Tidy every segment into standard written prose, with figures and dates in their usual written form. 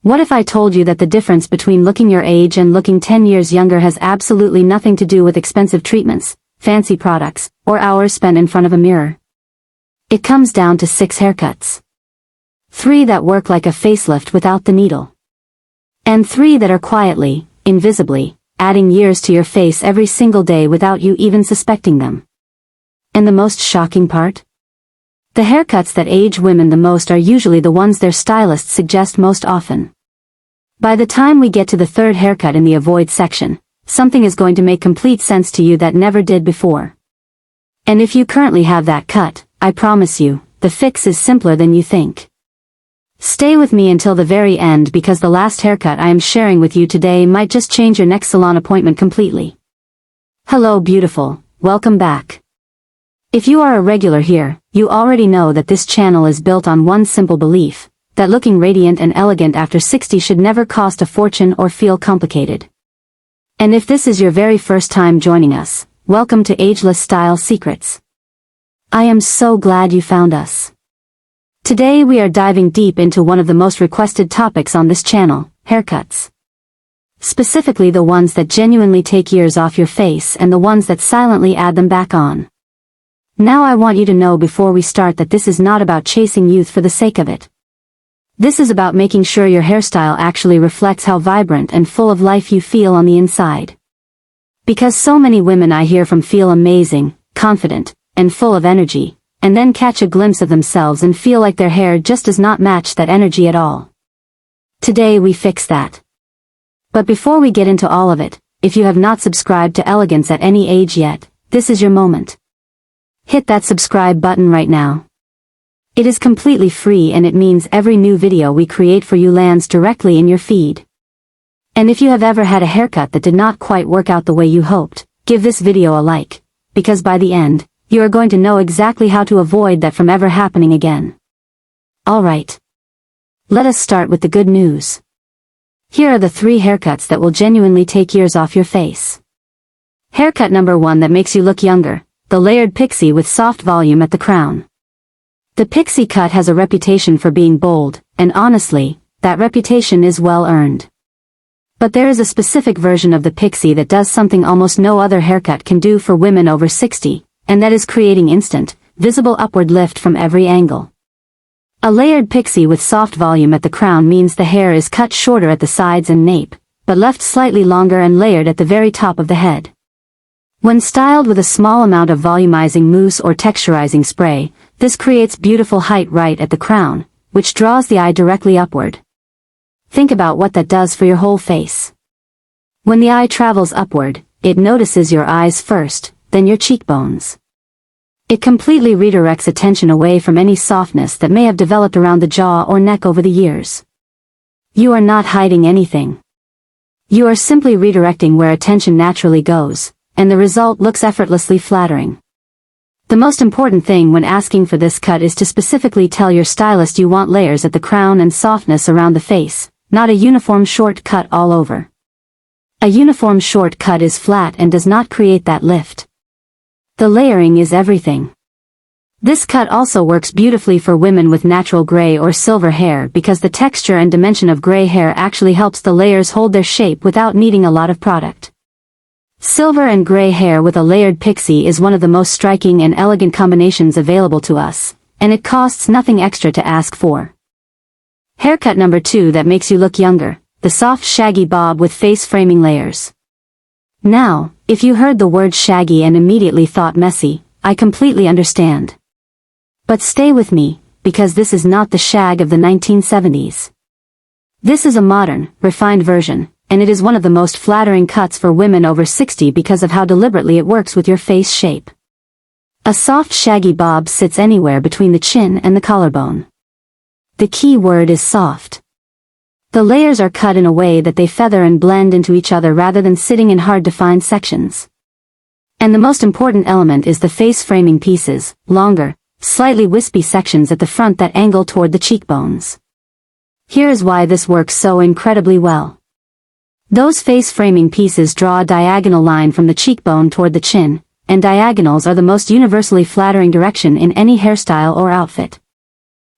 What if I told you that the difference between looking your age and looking 10 years younger has absolutely nothing to do with expensive treatments, fancy products, or hours spent in front of a mirror? It comes down to 6 haircuts. 3 that work like a facelift without the needle. And 3 that are quietly, invisibly, adding years to your face every single day without you even suspecting them. And the most shocking part? The haircuts that age women the most are usually the ones their stylists suggest most often. By the time we get to the 3rd haircut in the avoid section, something is going to make complete sense to you that never did before. And if you currently have that cut, I promise you, the fix is simpler than you think. Stay with me until the very end because the last haircut I am sharing with you today might just change your next salon appointment completely. Hello beautiful, welcome back. If you are a regular here, you already know that this channel is built on one simple belief, that looking radiant and elegant after 60 should never cost a fortune or feel complicated. And if this is your very first time joining us, welcome to Ageless Style Secrets. I am so glad you found us. Today we are diving deep into one of the most requested topics on this channel, haircuts. Specifically the ones that genuinely take years off your face and the ones that silently add them back on. Now I want you to know before we start that this is not about chasing youth for the sake of it. This is about making sure your hairstyle actually reflects how vibrant and full of life you feel on the inside. Because so many women I hear from feel amazing, confident, and full of energy, and then catch a glimpse of themselves and feel like their hair just does not match that energy at all. Today we fix that. But before we get into all of it, if you have not subscribed to Elegance at any age yet, this is your moment. Hit that subscribe button right now. It is completely free and it means every new video we create for you lands directly in your feed. And if you have ever had a haircut that did not quite work out the way you hoped, give this video a like, because by the end, you are going to know exactly how to avoid that from ever happening again. Alright. Let us start with the good news. Here are the 3 haircuts that will genuinely take years off your face. Haircut number 1 that makes you look younger, the layered pixie with soft volume at the crown. The pixie cut has a reputation for being bold, and honestly, that reputation is well earned. But there is a specific version of the pixie that does something almost no other haircut can do for women over 60, and that is creating instant, visible upward lift from every angle. A layered pixie with soft volume at the crown means the hair is cut shorter at the sides and nape, but left slightly longer and layered at the very top of the head. When styled with a small amount of volumizing mousse or texturizing spray, this creates beautiful height right at the crown, which draws the eye directly upward. Think about what that does for your whole face. When the eye travels upward, it notices your eyes first, then your cheekbones. It completely redirects attention away from any softness that may have developed around the jaw or neck over the years. You are not hiding anything. You are simply redirecting where attention naturally goes, and the result looks effortlessly flattering. The most important thing when asking for this cut is to specifically tell your stylist you want layers at the crown and softness around the face, not a uniform short cut all over. A uniform short cut is flat and does not create that lift. The layering is everything. This cut also works beautifully for women with natural gray or silver hair because the texture and dimension of gray hair actually helps the layers hold their shape without needing a lot of product. Silver and gray hair with a layered pixie is one of the most striking and elegant combinations available to us, and it costs nothing extra to ask for. Haircut number 2 that makes you look younger, the soft shaggy bob with face framing layers. Now, if you heard the word shaggy and immediately thought messy, I completely understand. But stay with me, because this is not the shag of the 1970s. This is a modern, refined version, and it is one of the most flattering cuts for women over 60 because of how deliberately it works with your face shape. A soft shaggy bob sits anywhere between the chin and the collarbone. The key word is soft. The layers are cut in a way that they feather and blend into each other rather than sitting in hard-to-find sections. And the most important element is the face framing pieces, longer, slightly wispy sections at the front that angle toward the cheekbones. Here is why this works so incredibly well. Those face framing pieces draw a diagonal line from the cheekbone toward the chin, and diagonals are the most universally flattering direction in any hairstyle or outfit.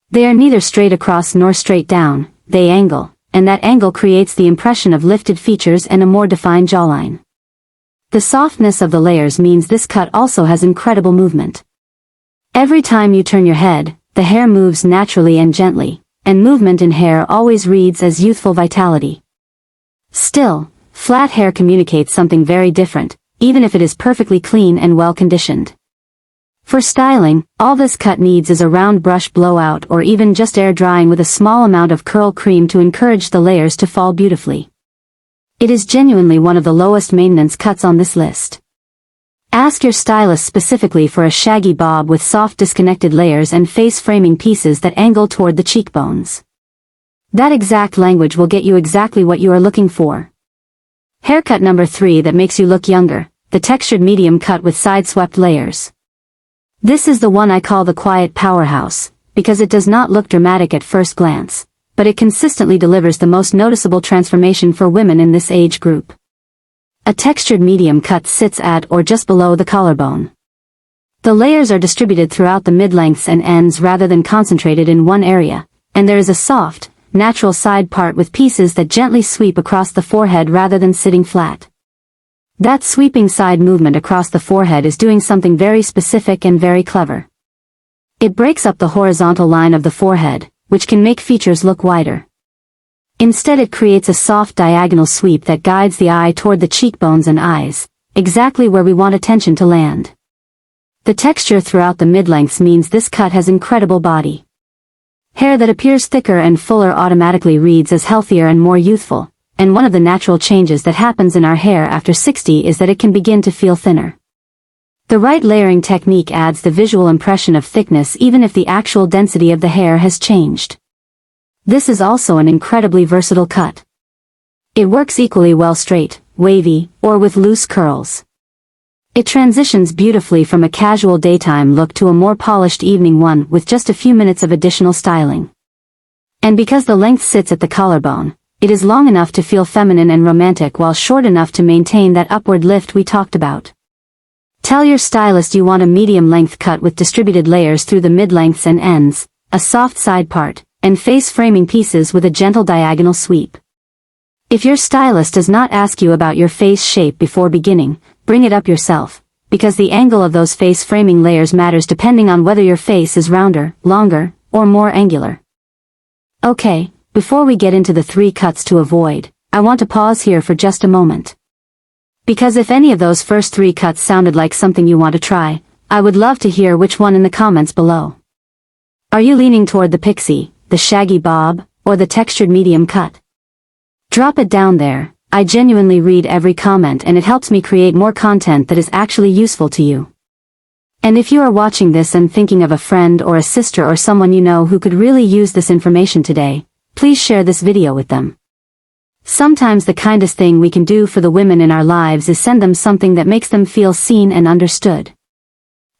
They are neither straight across nor straight down, they angle, and that angle creates the impression of lifted features and a more defined jawline. The softness of the layers means this cut also has incredible movement. Every time you turn your head, the hair moves naturally and gently, and movement in hair always reads as youthful vitality. Still, flat hair communicates something very different, even if it is perfectly clean and well conditioned. For styling, all this cut needs is a round brush blowout or even just air drying with a small amount of curl cream to encourage the layers to fall beautifully. It is genuinely one of the lowest maintenance cuts on this list. Ask your stylist specifically for a shaggy bob with soft disconnected layers and face framing pieces that angle toward the cheekbones. That exact language will get you exactly what you are looking for. Haircut number 3 that makes you look younger, the textured medium cut with side-swept layers. This is the one I call the quiet powerhouse, because it does not look dramatic at first glance, but it consistently delivers the most noticeable transformation for women in this age group. A textured medium cut sits at or just below the collarbone. The layers are distributed throughout the mid-lengths and ends rather than concentrated in one area, and there is a soft, natural side part with pieces that gently sweep across the forehead rather than sitting flat. That sweeping side movement across the forehead is doing something very specific and very clever. It breaks up the horizontal line of the forehead, which can make features look wider. Instead, it creates a soft diagonal sweep that guides the eye toward the cheekbones and eyes, exactly where we want attention to land. The texture throughout the mid-lengths means this cut has incredible body. Hair that appears thicker and fuller automatically reads as healthier and more youthful, and one of the natural changes that happens in our hair after 60 is that it can begin to feel thinner. The right layering technique adds the visual impression of thickness even if the actual density of the hair has changed. This is also an incredibly versatile cut. It works equally well straight, wavy, or with loose curls. It transitions beautifully from a casual daytime look to a more polished evening one with just a few minutes of additional styling. And because the length sits at the collarbone, it is long enough to feel feminine and romantic while short enough to maintain that upward lift we talked about. Tell your stylist you want a medium-length cut with distributed layers through the mid-lengths and ends, a soft side part, and face framing pieces with a gentle diagonal sweep. If your stylist does not ask you about your face shape before beginning, bring it up yourself, because the angle of those face framing layers matters depending on whether your face is rounder, longer, or more angular. Okay, before we get into the 3 cuts to avoid, I want to pause here for just a moment. Because if any of those first 3 cuts sounded like something you want to try, I would love to hear which one in the comments below. Are you leaning toward the pixie, the shaggy bob, or the textured medium cut? Drop it down there. I genuinely read every comment and it helps me create more content that is actually useful to you. And if you are watching this and thinking of a friend or a sister or someone you know who could really use this information today, please share this video with them. Sometimes the kindest thing we can do for the women in our lives is send them something that makes them feel seen and understood.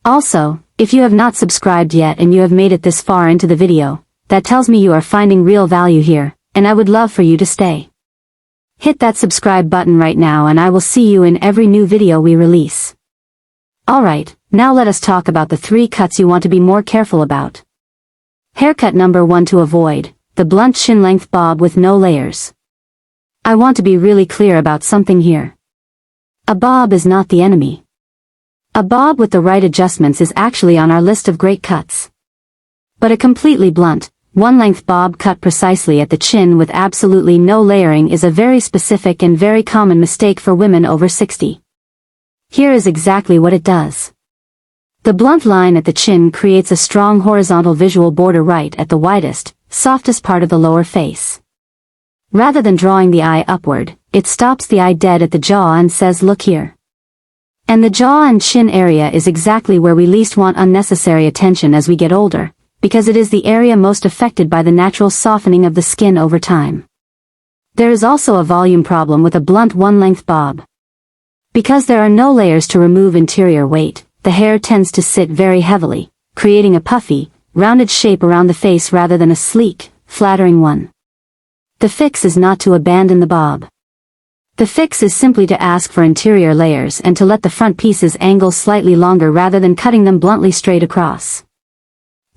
Also, if you have not subscribed yet and you have made it this far into the video, that tells me you are finding real value here, and I would love for you to stay. Hit that subscribe button right now and I will see you in every new video we release. Alright, now let us talk about the 3 cuts you want to be more careful about. Haircut number 1 to avoid, the blunt chin length bob with no layers. I want to be really clear about something here. A bob is not the enemy. A bob with the right adjustments is actually on our list of great cuts. But a completely blunt, one-length bob cut precisely at the chin with absolutely no layering is a very specific and very common mistake for women over 60. Here is exactly what it does. The blunt line at the chin creates a strong horizontal visual border right at the widest, softest part of the lower face. Rather than drawing the eye upward, it stops the eye dead at the jaw and says, "Look here." And the jaw and chin area is exactly where we least want unnecessary attention as we get older, because it is the area most affected by the natural softening of the skin over time. There is also a volume problem with a blunt one-length bob. Because there are no layers to remove interior weight, the hair tends to sit very heavily, creating a puffy, rounded shape around the face rather than a sleek, flattering one. The fix is not to abandon the bob. The fix is simply to ask for interior layers and to let the front pieces angle slightly longer rather than cutting them bluntly straight across.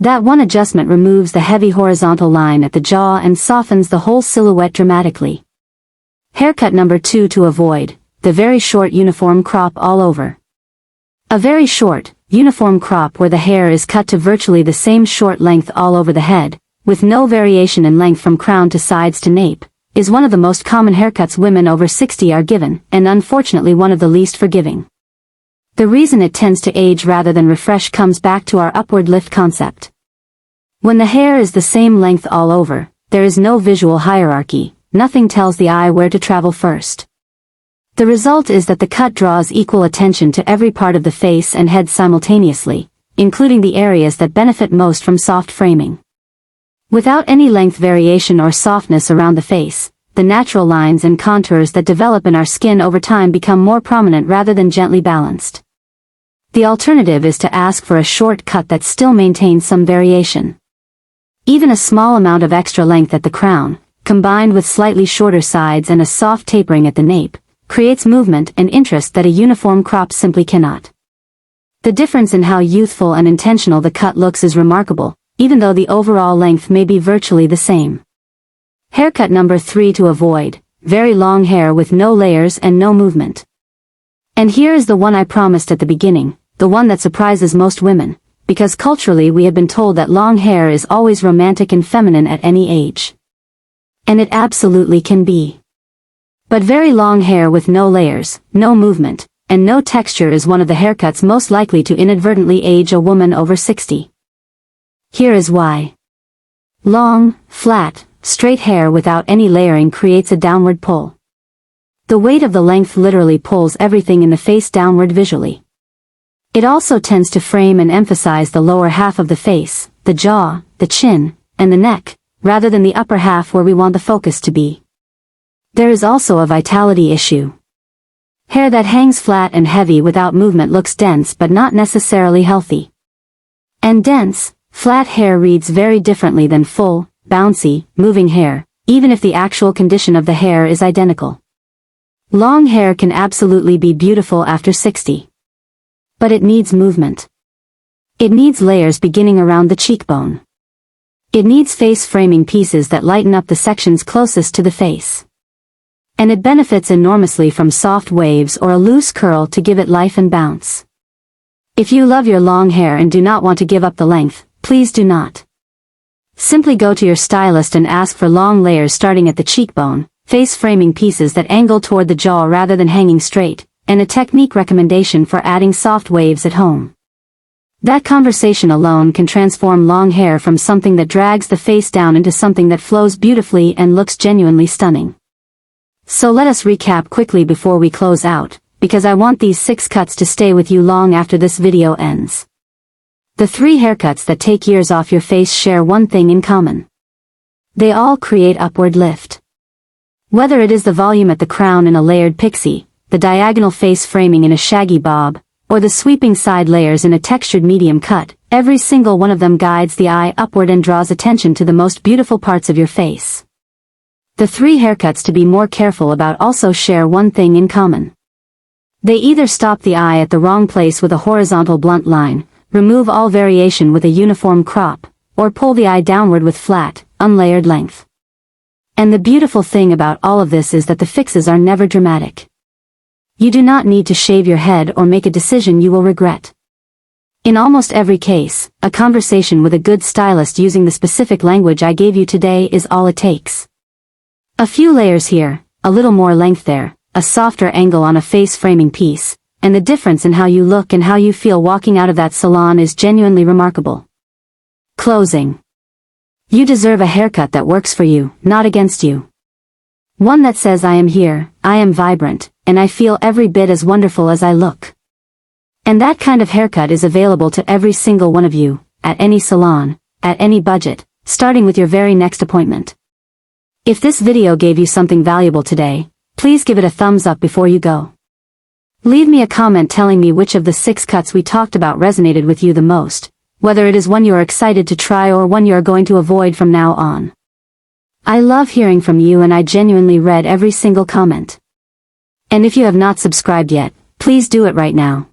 That one adjustment removes the heavy horizontal line at the jaw and softens the whole silhouette dramatically. Haircut number 2 to avoid: the very short uniform crop all over. A very short, uniform crop where the hair is cut to virtually the same short length all over the head, with no variation in length from crown to sides to nape, is one of the most common haircuts women over 60 are given, and unfortunately one of the least forgiving. The reason it tends to age rather than refresh comes back to our upward lift concept. When the hair is the same length all over, there is no visual hierarchy, nothing tells the eye where to travel first. The result is that the cut draws equal attention to every part of the face and head simultaneously, including the areas that benefit most from soft framing. Without any length variation or softness around the face, the natural lines and contours that develop in our skin over time become more prominent rather than gently balanced. The alternative is to ask for a short cut that still maintains some variation. Even a small amount of extra length at the crown, combined with slightly shorter sides and a soft tapering at the nape, creates movement and interest that a uniform crop simply cannot. The difference in how youthful and intentional the cut looks is remarkable, even though the overall length may be virtually the same. Haircut number 3 to avoid: very long hair with no layers and no movement. And here is the one I promised at the beginning, the one that surprises most women, because culturally we have been told that long hair is always romantic and feminine at any age. And it absolutely can be. But very long hair with no layers, no movement, and no texture is one of the haircuts most likely to inadvertently age a woman over 60. Here is why. Long, flat, straight hair without any layering creates a downward pull. The weight of the length literally pulls everything in the face downward visually. It also tends to frame and emphasize the lower half of the face, the jaw, the chin, and the neck, rather than the upper half where we want the focus to be. There is also a vitality issue. Hair that hangs flat and heavy without movement looks dense but not necessarily healthy. And dense, flat hair reads very differently than full, bouncy, moving hair, even if the actual condition of the hair is identical. Long hair can absolutely be beautiful after 60. But it needs movement. It needs layers beginning around the cheekbone. It needs face framing pieces that lighten up the sections closest to the face. And it benefits enormously from soft waves or a loose curl to give it life and bounce. If you love your long hair and do not want to give up the length, please do not. Simply go to your stylist and ask for long layers starting at the cheekbone, face framing pieces that angle toward the jaw rather than hanging straight, and a technique recommendation for adding soft waves at home. That conversation alone can transform long hair from something that drags the face down into something that flows beautifully and looks genuinely stunning. So let us recap quickly before we close out, because I want these 6 cuts to stay with you long after this video ends. The 3 haircuts that take years off your face share one thing in common. They all create upward lift. Whether it is the volume at the crown in a layered pixie, the diagonal face framing in a shaggy bob, or the sweeping side layers in a textured medium cut, every single one of them guides the eye upward and draws attention to the most beautiful parts of your face. The 3 haircuts to be more careful about also share one thing in common. They either stop the eye at the wrong place with a horizontal blunt line, remove all variation with a uniform crop, or pull the eye downward with flat, unlayered length. And the beautiful thing about all of this is that the fixes are never dramatic. You do not need to shave your head or make a decision you will regret. In almost every case, a conversation with a good stylist using the specific language I gave you today is all it takes. A few layers here, a little more length there, a softer angle on a face framing piece, and the difference in how you look and how you feel walking out of that salon is genuinely remarkable. Closing. You deserve a haircut that works for you, not against you. One that says I am here, I am vibrant, and I feel every bit as wonderful as I look. And that kind of haircut is available to every single one of you, at any salon, at any budget, starting with your very next appointment. If this video gave you something valuable today, please give it a thumbs up before you go. Leave me a comment telling me which of the 6 cuts we talked about resonated with you the most, whether it is one you are excited to try or one you are going to avoid from now on. I love hearing from you and I genuinely read every single comment. And if you have not subscribed yet, please do it right now.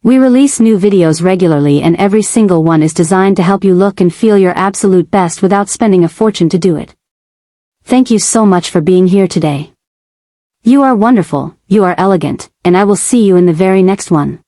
We release new videos regularly and every single one is designed to help you look and feel your absolute best without spending a fortune to do it. Thank you so much for being here today. You are wonderful, you are elegant, and I will see you in the very next one.